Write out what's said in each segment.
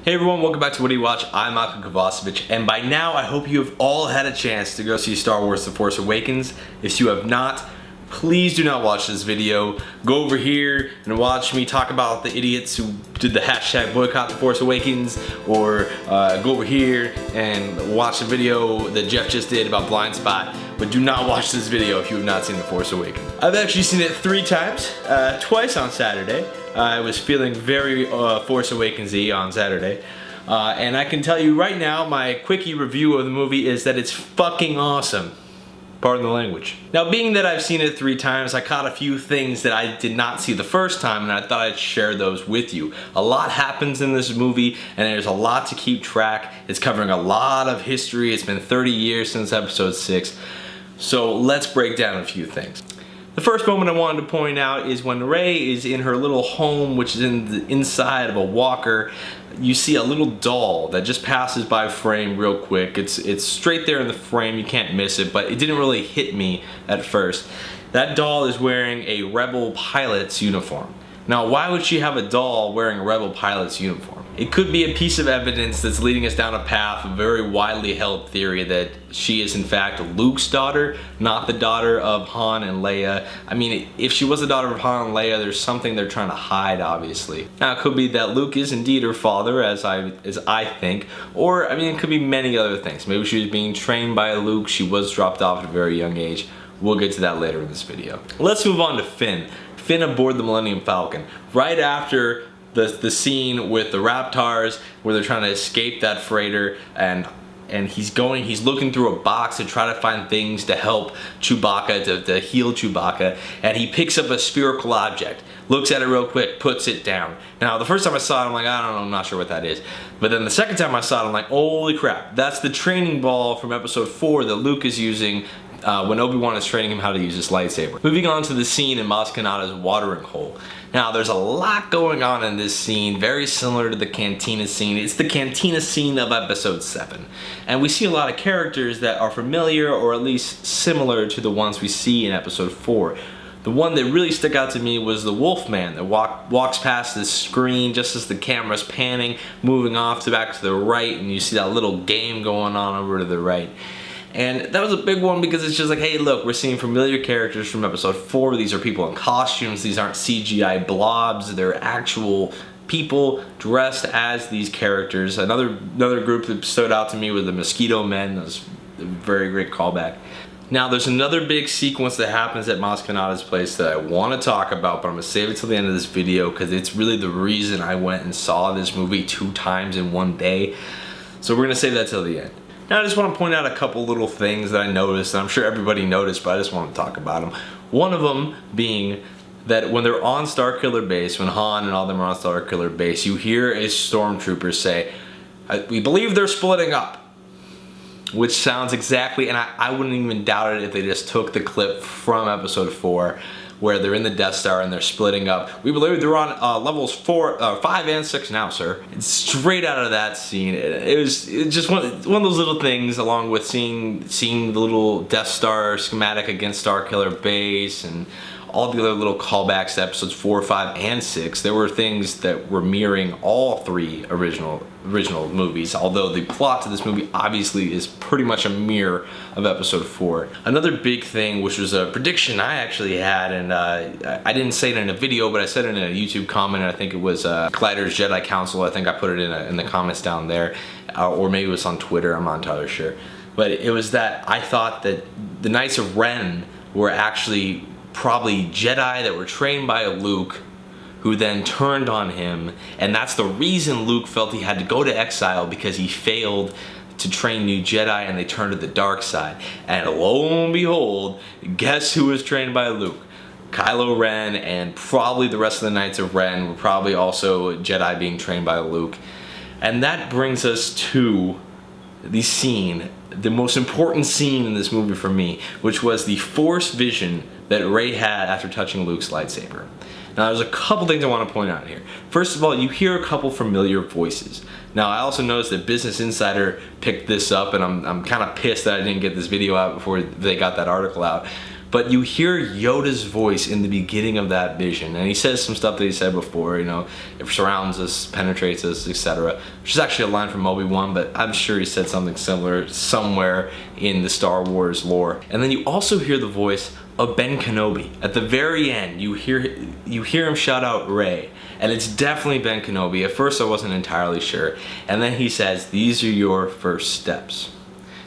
Hey everyone, welcome back to What Do You Watch? I'm Kovacevich, and by now I hope you have all had a chance to go see Star Wars The Force Awakens. If you have not, please do not watch this video. Go over here and watch me talk about the idiots who did the hashtag boycott The Force Awakens, or go over here and watch the video that Jeff just did about Blind Spot. But do not watch this video if you have not seen The Force Awakens. I've actually seen it 3 times, twice on Saturday. I was feeling very Force Awakens-y on Saturday. And I can tell you right now, my quickie review of the movie is that it's fucking awesome. Pardon the language. Now, being that I've seen it 3 times, I caught a few things that I did not see the first time, and I thought I'd share those with you. A lot happens in this movie, and there's a lot to keep track. It's covering a lot of history. It's been 30 years since episode 6. So let's break down a few things. The first moment I wanted to point out is when Rey is in her little home, which is in the inside of a walker. You see a little doll that just passes by frame real quick. It's straight there in the frame, you can't miss it, but it didn't really hit me at first. That doll is wearing a Rebel pilot's uniform. Now, why would she have a doll wearing a Rebel pilot's uniform? It could be a piece of evidence that's leading us down a path, a very widely held theory that she is in fact Luke's daughter, not the daughter of Han and Leia. I mean, if she was the daughter of Han and Leia, there's something they're trying to hide, obviously. Now, it could be that Luke is indeed her father, as I think, or, I mean, it could be many other things. Maybe she was being trained by Luke, she was dropped off at a very young age. We'll get to that later in this video. Let's move on to Finn. Finn aboard the Millennium Falcon. Right after the scene with the Raptors where they're trying to escape that freighter, and he's looking through a box to try to find things to help Chewbacca, to heal Chewbacca, and he picks up a spherical object, looks at it real quick, puts it down. Now, the first time I saw it, I'm like, I don't know, I'm not sure what that is. But then the second time I saw it, I'm like, holy crap, that's the training ball from episode 4 that Luke is using when Obi-Wan is training him how to use his lightsaber. Moving on to the scene in Maz Kanata's watering hole. Now, there's a lot going on in this scene, very similar to the cantina scene. It's the cantina scene of episode 7. And we see a lot of characters that are familiar, or at least similar to the ones we see in episode 4. The one that really stuck out to me was the Wolfman that walks past this screen just as the camera's panning, moving off to back to the right, and you see that little game going on over to the right. And that was a big one because it's just like, hey, look, we're seeing familiar characters from episode 4. These are people in costumes. These aren't CGI blobs. They're actual people dressed as these characters. Another group that stood out to me was the Mosquito Men. That was a very great callback. Now, there's another big sequence that happens at Maz Kanata's place that I want to talk about, but I'm going to save it till the end of this video because it's really the reason I went and saw this movie 2 times in one day. So we're going to save that till the end. Now, I just want to point out a couple little things that I noticed, and I'm sure everybody noticed, but I just want to talk about them. One of them being that when they're on Starkiller Base, when Han and all them are on Starkiller Base, you hear a stormtrooper say, we believe they're splitting up. Which sounds exactly, and I wouldn't even doubt it if they just took the clip from episode 4, where they're in the Death Star and they're splitting up. We believe they're on levels 5 and 6 now, sir. It's straight out of that scene. It's just one of those little things, along with seeing the little Death Star schematic against Starkiller Base and all the other little callbacks to episodes 4, 5, and 6. There were things that were mirroring all 3 original movies, although the plot to this movie obviously is pretty much a mirror of episode 4. Another big thing, which was a prediction I actually had, and I didn't say it in a video, but I said it in a YouTube comment, and I think it was Collider's Jedi Council. I think I put it in the comments down there, or maybe it was on Twitter, I'm not entirely sure. But it was that I thought that the Knights of Ren were actually probably Jedi that were trained by Luke, who then turned on him, and that's the reason Luke felt he had to go to exile, because he failed to train new Jedi and they turned to the dark side. And lo and behold, guess who was trained by Luke? Kylo Ren, and probably the rest of the Knights of Ren were probably also Jedi being trained by Luke. And that brings us to the scene, the most important scene in this movie for me, which was the Force vision that Rey had after touching Luke's lightsaber. Now, there's a couple things I want to point out here. First of all, you hear a couple familiar voices. Now, I also noticed that Business Insider picked this up, and I'm kind of pissed that I didn't get this video out before they got that article out. but you hear Yoda's voice in the beginning of that vision, and he says some stuff that he said before, you know, it surrounds us, penetrates us, etc. Which is actually a line from Obi-Wan, but I'm sure he said something similar somewhere in the Star Wars lore. And then you also hear the voice of Ben Kenobi. At the very end, you hear him shout out Rey, and it's definitely Ben Kenobi. At first I wasn't entirely sure, and then he says, "These are your first steps."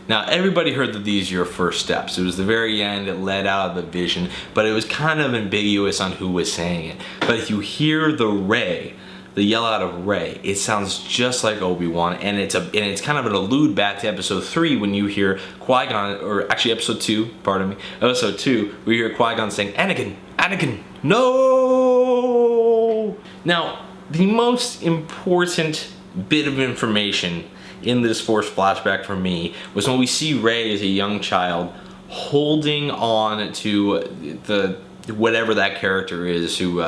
Now, everybody heard that these are your first steps. It was the very end, it led out of the vision, but it was kind of ambiguous on who was saying it. But if you hear the yell out of Rey, it sounds just like Obi-Wan, and it's kind of an allude back to episode 3 when you hear Qui-Gon, or actually episode 2, pardon me, episode 2, where you hear Qui-Gon saying, "Anakin, Anakin, no!" Now, the most important bit of information in this Force flashback for me was when we see Rey as a young child holding on to the whatever that character is who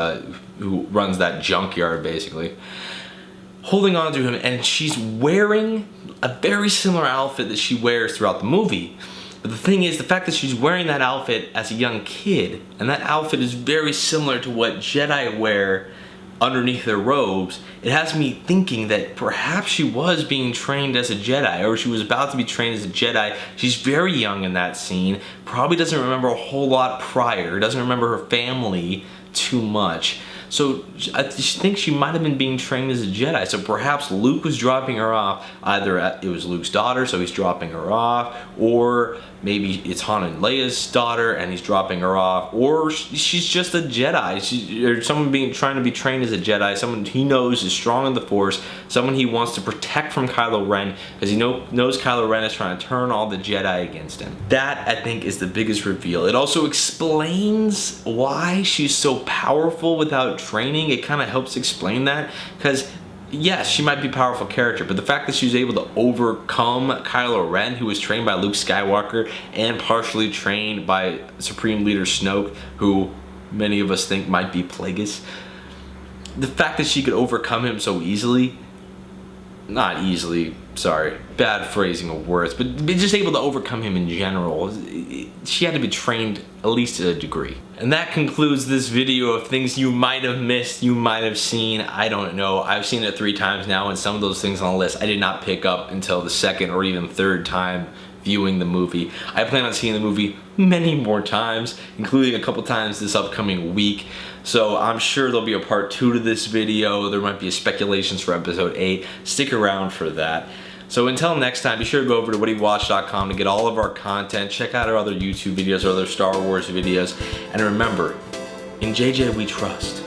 runs that junkyard, basically holding on to him, and she's wearing a very similar outfit that she wears throughout the movie. But the thing is, the fact that she's wearing that outfit as a young kid, and that outfit is very similar to what Jedi wear underneath their robes, it has me thinking that perhaps she was being trained as a Jedi, or she was about to be trained as a Jedi. She's very young in that scene, probably doesn't remember a whole lot prior, doesn't remember her family too much. So I think she might have been being trained as a Jedi. So perhaps Luke was dropping her off. Either it was Luke's daughter, so he's dropping her off, or maybe it's Han and Leia's daughter and he's dropping her off, or she's just a Jedi. Or someone trying to be trained as a Jedi, someone he knows is strong in the Force, someone he wants to protect from Kylo Ren, because he knows Kylo Ren is trying to turn all the Jedi against him. That, I think, is the biggest reveal. It also explains why she's so powerful without training. It kind of helps explain that, because yes, she might be a powerful character, but the fact that she was able to overcome Kylo Ren, who was trained by Luke Skywalker and partially trained by Supreme Leader Snoke, who many of us think might be Plagueis, the fact that she could overcome him so easily, not easily, sorry, bad phrasing of words, but just able to overcome him in general, she had to be trained at least to a degree. And that concludes this video of things you might have missed, you might have seen, I don't know. I've seen it 3 times now, and some of those things on the list I did not pick up until the second or even third time viewing the movie. I plan on seeing the movie many more times, including a couple times this upcoming week. So I'm sure there'll be a part 2 to this video. There might be speculations for episode 8. Stick around for that. So until next time, be sure to go over to whadyouwatch.com to get all of our content. Check out our other YouTube videos, our other Star Wars videos. And remember, in JJ we trust.